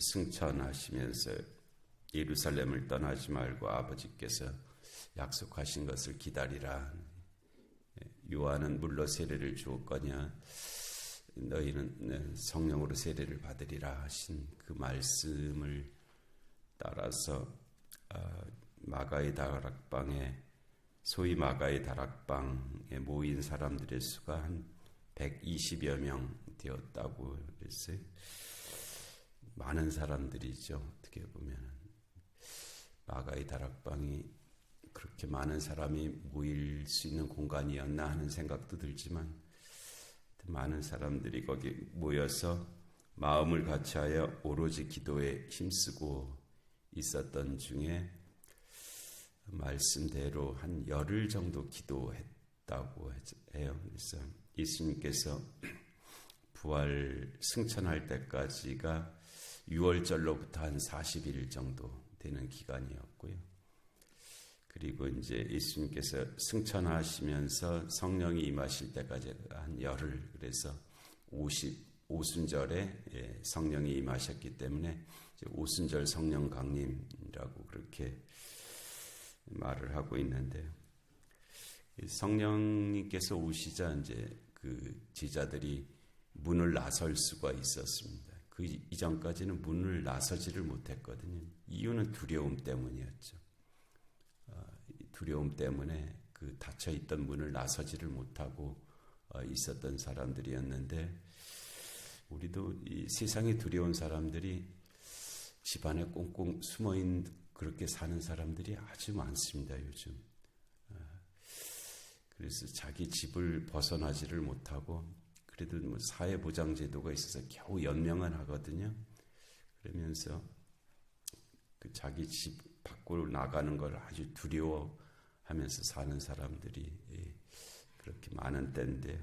승천하시면서 예루살렘을 떠나지 말고 아버지께서 약속하신 것을 기다리라. 요한은 물로 세례를 주었거니와 너희는 성령으로 세례를 받으리라 하신 그 말씀을 따라서 마가의 다락방에 소위 마가의 다락방에 모인 사람들의 수가 한 120여 명 되었다고 그랬어요. 많은 사람들이죠. 어떻게 보면 마가의 다락방이 그렇게 많은 사람이 모일 수 있는 공간이었나 하는 생각도 들지만 많은 사람들이 거기 모여서 마음을 같이하여 오로지 기도에 힘쓰고 있었던 중에 말씀대로 한 열흘 정도 기도했다고 해요. 그래서 예수님께서 부활 승천할 때까지가 6월절로부터 한 40일 정도 되는 기간이었고요. 그리고 이제 예수님께서 승천하시면서 성령이 임하실 때까지 한 열흘, 그래서 오순절에 성령이 임하셨기 때문에 오순절 성령 강림이라고 그렇게 말을 하고 있는데요. 성령님께서 오시자 이제 그 제자들이 문을 나설 수가 있었습니다. 그 이전까지는 문을 나서지를 못했거든요. 이유는 두려움 때문이었죠. 두려움 때문에 그 닫혀 있던 문을 나서지를 못하고 있었던 사람들이었는데, 우리도 이 세상에 두려운 사람들이 집안에 꽁꽁 숨어있는 그렇게 사는 사람들이 아주 많습니다, 요즘. 그래서 자기 집을 벗어나지를 못하고, 그래도 뭐 사회보장제도가 있어서 겨우 연명은 하거든요. 그러면서 그 자기 집 밖으로 나가는 걸 아주 두려워하면서 사는 사람들이 그렇게 많은 때인데,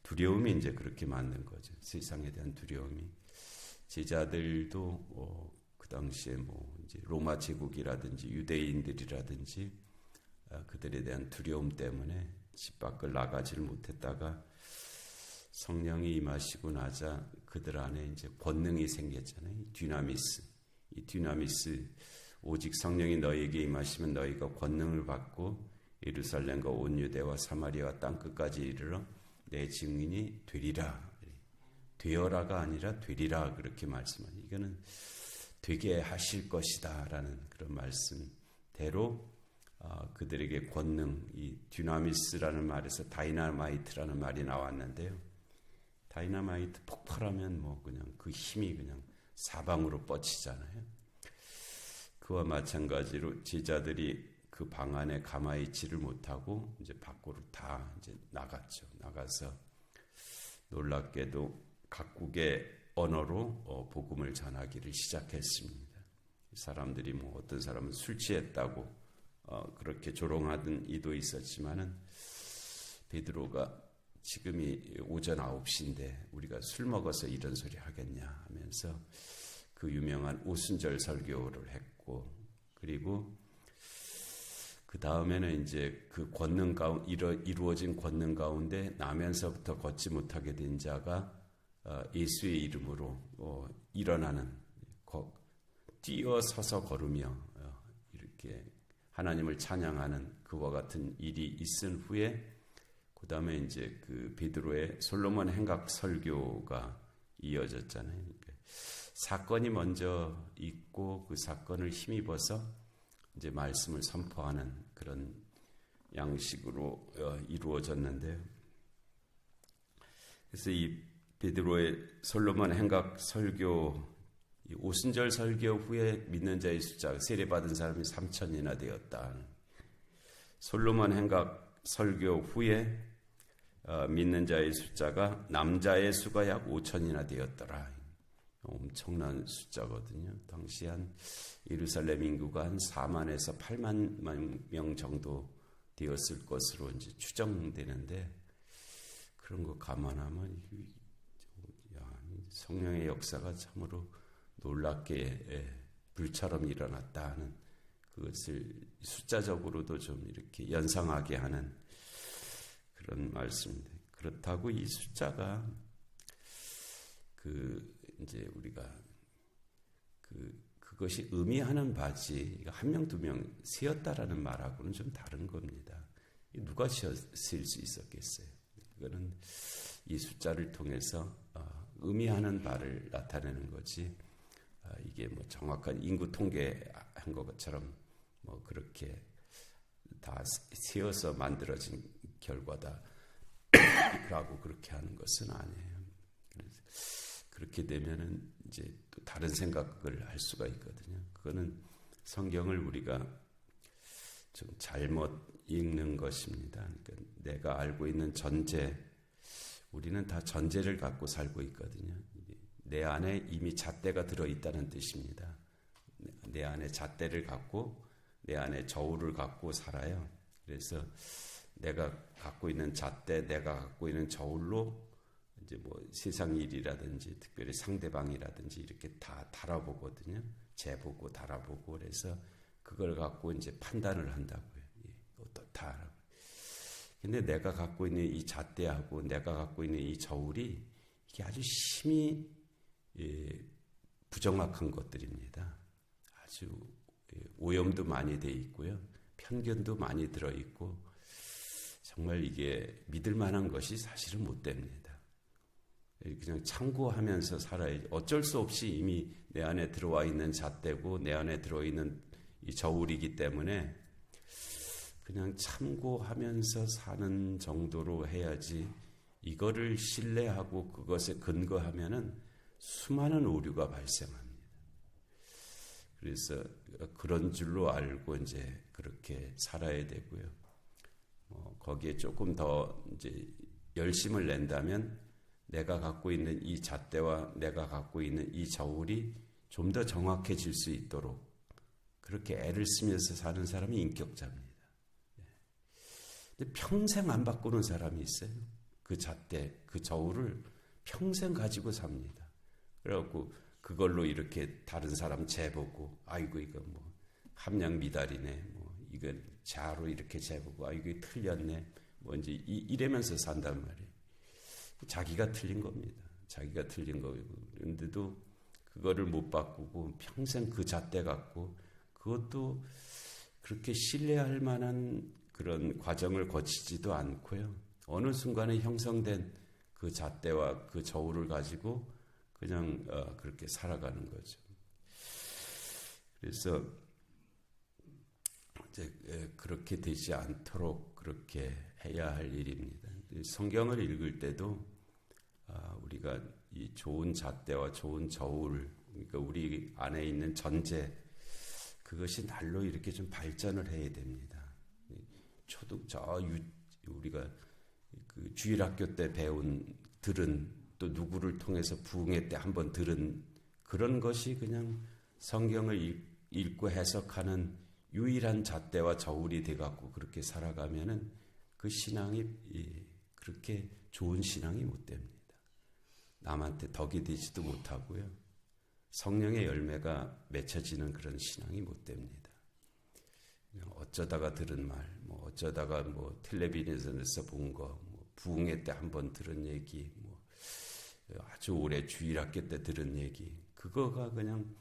두려움이 이제 그렇게 만든 거죠. 세상에 대한 두려움이. 제자들도 그 당시에 뭐 이제 로마 제국이라든지 유대인들이라든지 그들에 대한 두려움 때문에 집 밖을 나가지를 못했다가 성령이 임하시고 나자 그들 안에 이제 권능이 생겼잖아요. 이 디나미스, 오직 성령이 너희에게 임하시면 너희가 권능을 받고 예루살렘과 온 유대와 사마리아와 땅끝까지 이르러 내 증인이 되리라. 되어라가 아니라 되리라, 그렇게 말씀하니, 이거는 되게 하실 것이다 라는 그런 말씀대로 그들에게 권능, 이 디나미스라는 말에서 다이나마이트라는 말이 나왔는데요. 다이나마이트 폭발하면 뭐 그냥 그 힘이 그냥 사방으로 뻗치잖아요. 그와 마찬가지로 제자들이 그 방 안에 가만히 있지를 못하고 이제 밖으로 다 이제 나갔죠. 나가서 놀랍게도 각국의 언어로 복음을 전하기를 시작했습니다. 사람들이 뭐 어떤 사람은 술 취했다고 그렇게 조롱하던 이도 있었지만은, 베드로가 지금이 오전 9시인데 우리가 술 먹어서 이런 소리 하겠냐 하면서 그 유명한 오순절 설교를 했고, 그리고 그 다음에는 이제 그 권능 이루어진 권능 가운데 나면서부터 걷지 못하게 된 자가 예수의 이름으로 일어나는, 뛰어서서 걸으며 이렇게 하나님을 찬양하는 그와 같은 일이 있은 후에, 그 다음에 이제 그 베드로의 솔로몬 행각 설교가 이어졌잖아요. 그러니까 사건이 먼저 있고 그 사건을 힘입어서 이제 말씀을 선포하는 그런 양식으로 이루어졌는데요. 그래서 이 베드로의 솔로몬 행각 설교, 이 오순절 설교 후에 믿는 자의 숫자가, 세례받은 사람이 3,000이나 되었다. 솔로몬 행각 설교 후에 믿는 자의 숫자가, 남자의 수가 약 5,000이나 되었더라. 엄청난 숫자거든요. 당시 한 예루살렘 인구가 한 4만에서 8만 명 정도 되었을 것으로 이제 추정되는데, 그런 거 감안하면 성령의 역사가 참으로 놀랍게 불처럼 일어났다 하는, 그것을 숫자적으로도 좀 이렇게 연상하게 하는 그런 말씀인데, 그렇다고 이 숫자가 이제 우리가 그것이 의미하는 바지 한 명, 두 명 세었다라는 말하고는 좀 다른 겁니다. 누가 세을 수 있었겠어요? 이거는 이 숫자를 통해서 의미하는 바를 나타내는 거지. 이게 뭐 정확한 인구 통계한 것처럼 뭐 그렇게 다 세어서 만들어진 결과다라고 그렇게 하는 것은 아니에요. 그렇게 되면은 이제 또 다른 생각을 할 수가 있거든요. 그거는 성경을 우리가 좀 잘못 읽는 것입니다. 그러니까 내가 알고 있는 전제, 우리는 다 전제를 갖고 살고 있거든요. 내 안에 이미 잣대가 들어있다는 뜻입니다. 내 안에 잣대를 갖고 내 안에 저울을 갖고 살아요. 그래서 내가 갖고 있는 잣대, 내가 갖고 있는 저울로 이제 뭐 세상 일이라든지 특별히 상대방이라든지 이렇게 다 달아보거든요. 재보고 달아보고 그래서 그걸 갖고 이제 판단을 한다고요. 어떻다. 근데 내가 갖고 있는 이 잣대하고 내가 갖고 있는 이 저울이 이게 아주 심히 부정확한 것들입니다. 아주 오염도 많이 돼 있고요. 편견도 많이 들어 있고 정말 이게 믿을 만한 것이 사실은 못 됩니다. 그냥 참고하면서 살아야지. 어쩔 수 없이 이미 내 안에 들어와 있는 잣대고 내 안에 들어있는 이 저울이기 때문에 그냥 참고하면서 사는 정도로 해야지. 이거를 신뢰하고 그것에 근거하면은 수많은 오류가 발생합니다. 그래서 그런 줄로 알고 이제 그렇게 살아야 되고요. 거기에 조금 더 이제 열심을 낸다면 내가 갖고 있는 이 잣대와 내가 갖고 있는 이 저울이 좀 더 정확해질 수 있도록 그렇게 애를 쓰면서 사는 사람이 인격자입니다. 근데 평생 안 바꾸는 사람이 있어요. 그 잣대, 그 저울을 평생 가지고 삽니다. 그래갖고 그걸로 이렇게 다른 사람 재보고, 아이고 이거 뭐 함량 미달이네, 뭐 이거 자로 이렇게 재보고, 아이고 이거 틀렸네, 뭐 이제 이러면서 산단 말이에요. 자기가 틀린 겁니다. 자기가 틀린 거고, 그런데도 그거를 못 바꾸고 평생 그 잣대 갖고 그것도 그렇게 신뢰할 만한 그런 과정을 거치지도 않고요. 어느 순간에 형성된 그 잣대와 그 저울을 가지고 그냥 그렇게 살아가는 거죠. 그래서 이제 그렇게 되지 않도록 그렇게 해야 할 일입니다. 성경을 읽을 때도 우리가 이 좋은 잣대와 좋은 저울, 그러니까 우리 안에 있는 전제, 그것이 날로 이렇게 좀 발전을 해야 됩니다. 우리가 그 주일학교 때 들은 또 누구를 통해서 부흥회 때 한번 들은 그런 것이 그냥 성경을 읽고 해석하는 유일한 잣대와 저울이 돼갖고 그렇게 살아가면은 그 신앙이 그렇게 좋은 신앙이 못 됩니다. 남한테 덕이 되지도 못하고요. 성령의 열매가 맺혀지는 그런 신앙이 못 됩니다. 어쩌다가 들은 말, 뭐 어쩌다가 뭐 텔레비전에서 본 거, 뭐 부흥회 때 한번 들은 얘기, 뭐 아주 오래 주일학교 때 들은 얘기, 그거가 그냥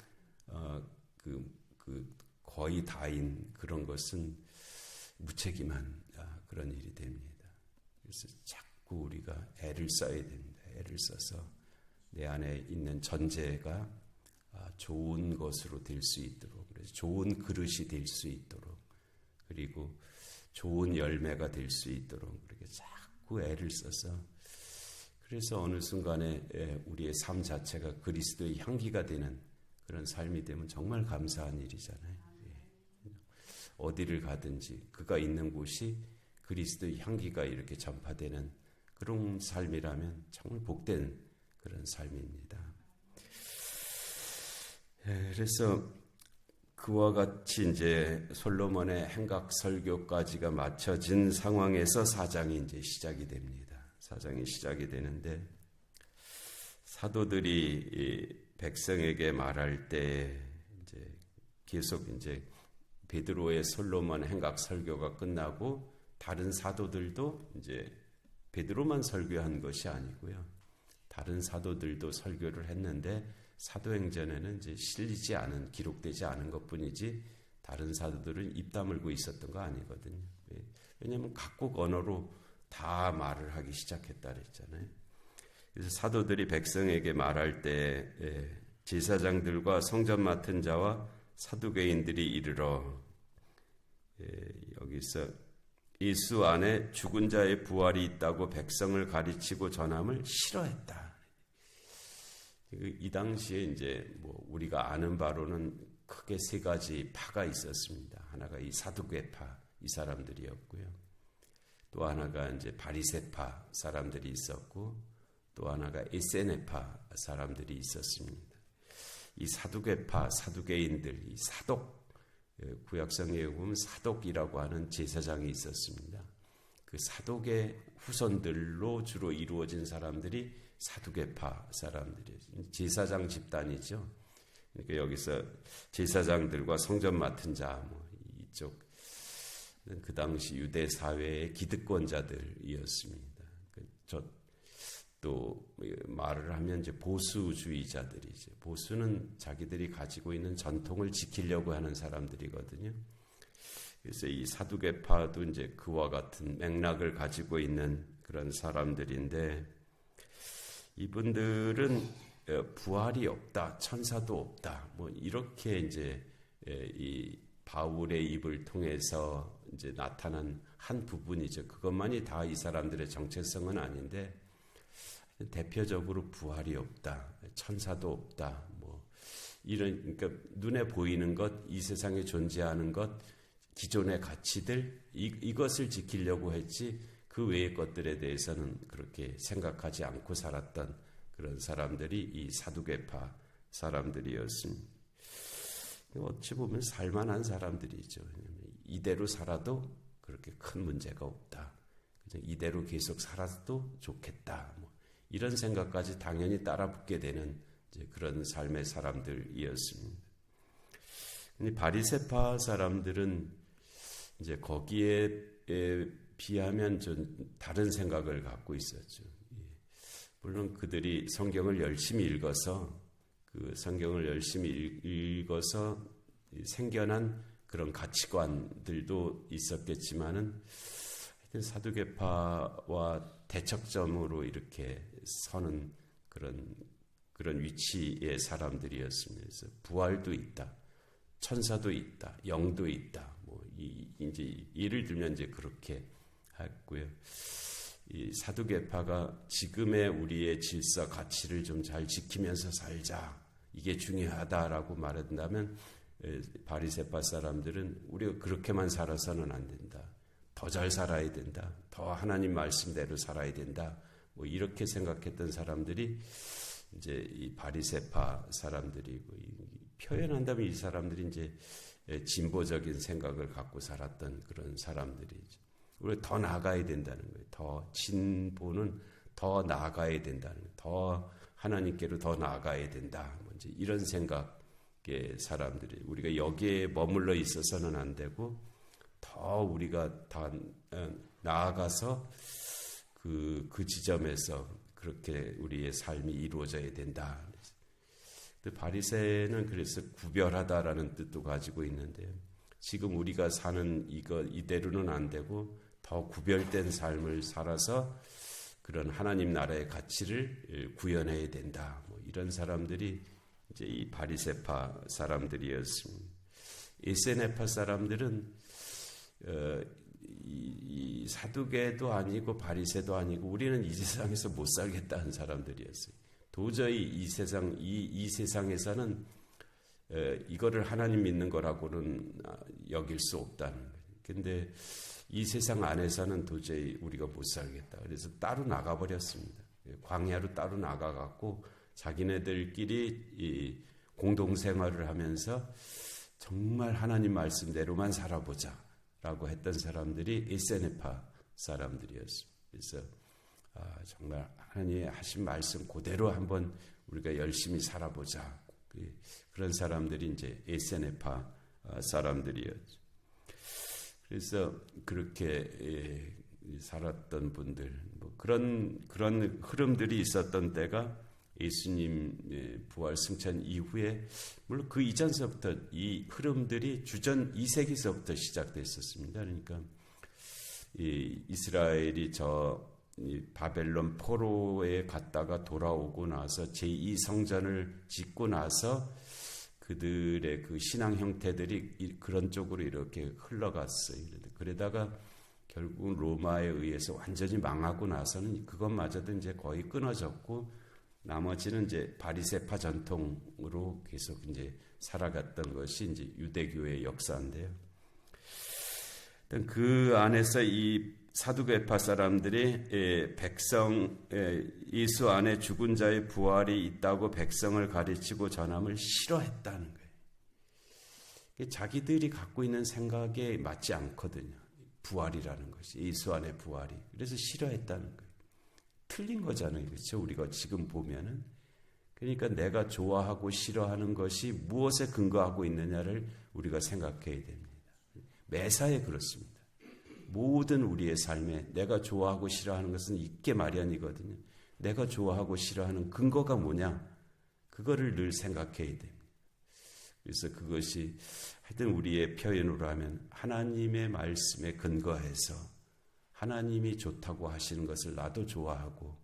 거의 다인 그런 것은 무책임한 그런 일이 됩니다. 그래서 자꾸 우리가 애를 써야 됩니다. 애를 써서 내 안에 있는 전제가 좋은 것으로 될 수 있도록, 그래서 좋은 그릇이 될 수 있도록, 그리고 좋은 열매가 될 수 있도록 그렇게 자꾸 애를 써서, 그래서 어느 순간에 우리의 삶 자체가 그리스도의 향기가 되는 그런 삶이 되면 정말 감사한 일이잖아요. 어디를 가든지 그가 있는 곳이 그리스도의 향기가 이렇게 전파되는 그런 삶이라면 정말 복된 그런 삶입니다. 그래서 그와 같이 이제 솔로몬의 행각 설교까지가 마쳐진 상황에서 4장이 이제 시작이 됩니다. 4장이 시작이 되는데, 사도들이 백성에게 말할 때 이제 계속 이제 베드로의 솔로몬 행각 설교가 끝나고 다른 사도들도 이제 베드로만 설교한 것이 아니고요. 다른 사도들도 설교를 했는데 사도행전에는 이제 실리지 않은, 기록되지 않은 것뿐이지 다른 사도들은 입 다물고 있었던 거 아니거든요. 왜냐하면 각국 언어로 다 말을 하기 시작했다 그랬잖아요. 그래서 사도들이 백성에게 말할 때 제사장들과 성전 맡은 자와 사두개인들이 이르러, 여기서 예수 안에 죽은 자의 부활이 있다고 백성을 가르치고 전함을 싫어했다. 이 당시에 이제 우리가 아는 바로는 크게 세 가지 파가 있었습니다. 하나가 이 사두개파, 이 사람들이었고요. 또 하나가 이제 바리새파 사람들이 있었고, 또 하나가 에세네파 사람들이 있었습니다. 이 사두개파, 사두개인들, 이 사독, 구약성경에 보면 사독이라고 하는 제사장이 있었습니다. 그 사독의 후손들로 주로 이루어진 사람들이 사두개파 사람들이에요. 제사장 집단이죠. 그러니까 여기서 제사장들과 성전 맡은 자, 이쪽 그 당시 유대 사회의 기득권자들이었습니다. 또 말을 하면 이제 보수주의자들이죠. 보수는 자기들이 가지고 있는 전통을 지키려고 하는 사람들이거든요. 그래서 이 사두개파도 이제 그와 같은 맥락을 가지고 있는 그런 사람들인데, 이분들은 부활이 없다, 천사도 없다, 이렇게 이제 이 바울의 입을 통해서 이제 나타난 한 부분이죠. 그것만이 다 이 사람들의 정체성은 아닌데, 대표적으로 부활이 없다, 천사도 없다, 이런, 그러니까 눈에 보이는 것, 이 세상에 존재하는 것, 기존의 가치들, 이것을 지키려고 했지 그 외의 것들에 대해서는 그렇게 생각하지 않고 살았던 그런 사람들이 이 사두개파 사람들이었습니다. 어찌 보면 살만한 사람들이죠. 이대로 살아도 그렇게 큰 문제가 없다, 이대로 계속 살아도 좋겠다, 이런 생각까지 당연히 따라붙게 되는 이제 그런 삶의 사람들이었습니다. 근데 바리새파 사람들은 이제 거기에 비하면 좀 다른 생각을 갖고 있었죠. 물론 그들이 성경을 열심히 읽어서, 그 성경을 열심히 읽어서 생겨난 그런 가치관들도 있었겠지만은, 하여튼 사두개파와 대척점으로 이렇게 서는 그런 위치의 사람들이었습니다. 그래서 부활도 있다, 천사도 있다, 영도 있다. 이제 예를 들면 이제 그렇게 했고요. 이 사두개파가 지금의 우리의 질서 가치를 좀 잘 지키면서 살자, 이게 중요하다라고 말한다면, 바리새파 사람들은 우리가 그렇게만 살아서는 안 된다, 더 잘 살아야 된다, 더 하나님 말씀대로 살아야 된다, 이렇게 생각했던 사람들이 이제 이 바리새파 사람들이고, 표현한다면 이 사람들이 이제 진보적인 생각을 갖고 살았던 그런 사람들이죠. 우리가 더 나아가야 된다는 거예요. 더 진보는 더 나아가야 된다는 거예요. 더 하나님께로 더 나아가야 된다. 이제 이런 생각의 사람들이, 우리가 여기에 머물러 있어서는 안 되고 더 우리가 다 나아가서 그 지점에서 그렇게 우리의 삶이 이루어져야 된다. 바리새는 그래서 구별하다라는 뜻도 가지고 있는데요. 지금 우리가 사는 이대로는 안 되고 더 구별된 삶을 살아서 그런 하나님 나라의 가치를 구현해야 된다. 이런 사람들이 이제 이 바리새파 사람들이었습니다. 에세네파 사람들은 이 사두개도 아니고 바리새도 아니고 우리는 이 세상에서 못 살겠다는 사람들이었어요. 도저히 이 세상에서는 이거를 하나님 믿는 거라고는 여길 수 없다는 거예요. 근데 이 세상 안에서는 도저히 우리가 못 살겠다. 그래서 따로 나가버렸습니다. 광야로 따로 나가갖고 자기네들끼리 이 공동생활을 하면서 정말 하나님 말씀대로만 살아보자라고 했던 사람들이 에세네파 사람들이었습니다. 그래서 정말 하나님의 하신 말씀 그대로 한번 우리가 열심히 살아보자. 그런 사람들이 이제 에세네파 사람들이었죠. 그래서 그렇게 살았던 분들, 그런 흐름들이 있었던 때가 예수님 부활 승천 이후에 물론 그 이전서부터 이 흐름들이 주전 2세기서부터 시작됐었습니다. 그러니까 이 이스라엘이 이 바벨론 포로에 갔다가 돌아오고 나서 제2성전을 짓고 나서 그들의 그 신앙 형태들이 그런 쪽으로 이렇게 흘러갔어요. 그러다가 결국 로마에 의해서 완전히 망하고 나서는 그것마저도 이제 거의 끊어졌고 나머지는 이제 바리새파 전통으로 계속 이제 살아갔던 것이 이제 유대교의 역사인데요. 그 안에서 이 사두개파 사람들이 예수 안에 죽은 자의 부활이 있다고 백성을 가르치고 전함을 싫어했다는 거예요. 자기들이 갖고 있는 생각에 맞지 않거든요. 부활이라는 것이 예수 안에 부활이. 그래서 싫어했다는 거예요. 틀린 거잖아요. 그렇죠? 우리가 지금 보면은 그러니까 내가 좋아하고 싫어하는 것이 무엇에 근거하고 있느냐를 우리가 생각해야 됩니다. 매사에 그렇습니다. 모든 우리의 삶에 내가 좋아하고 싫어하는 것은 있게 마련이거든요. 내가 좋아하고 싫어하는 근거가 뭐냐? 그거를 늘 생각해야 됩니다. 그래서 그것이 하여튼 우리의 표현으로 하면 하나님의 말씀에 근거해서 하나님이 좋다고 하시는 것을 나도 좋아하고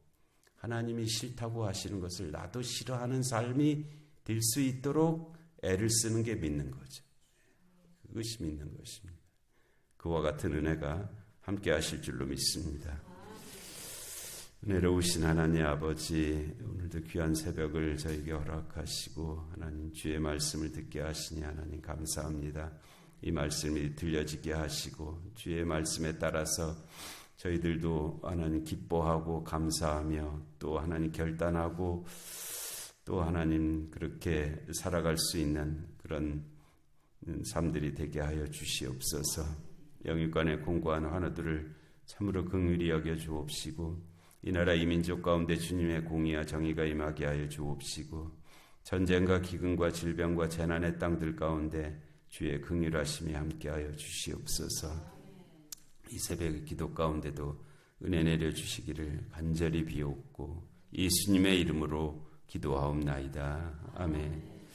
하나님이 싫다고 하시는 것을 나도 싫어하는 삶이 될 수 있도록 애를 쓰는 게 믿는 거죠. 그것이 믿는 것입니다. 그와 같은 은혜가 함께 하실 줄로 믿습니다. 은혜로우신 하나님 아버지, 오늘도 귀한 새벽을 저에게 허락하시고 하나님 주의 말씀을 듣게 하시니 하나님 감사합니다. 이 말씀이 들려지게 하시고 주의 말씀에 따라서 저희들도 하나님 기뻐하고 감사하며 또 하나님 결단하고 또 하나님 그렇게 살아갈 수 있는 그런 삶들이 되게 하여 주시옵소서. 영육간에 공고한 환우들을 참으로 긍휼히 여겨 주옵시고 이 나라 이 민족 가운데 주님의 공의와 정의가 임하게 하여 주옵시고 전쟁과 기근과 질병과 재난의 땅들 가운데 주의 긍휼하심이 함께하여 주시옵소서. 이 새벽의 기도 가운데도 은혜 내려 주시기를 간절히 비옵고 예수님의 이름으로 기도하옵나이다. 아멘.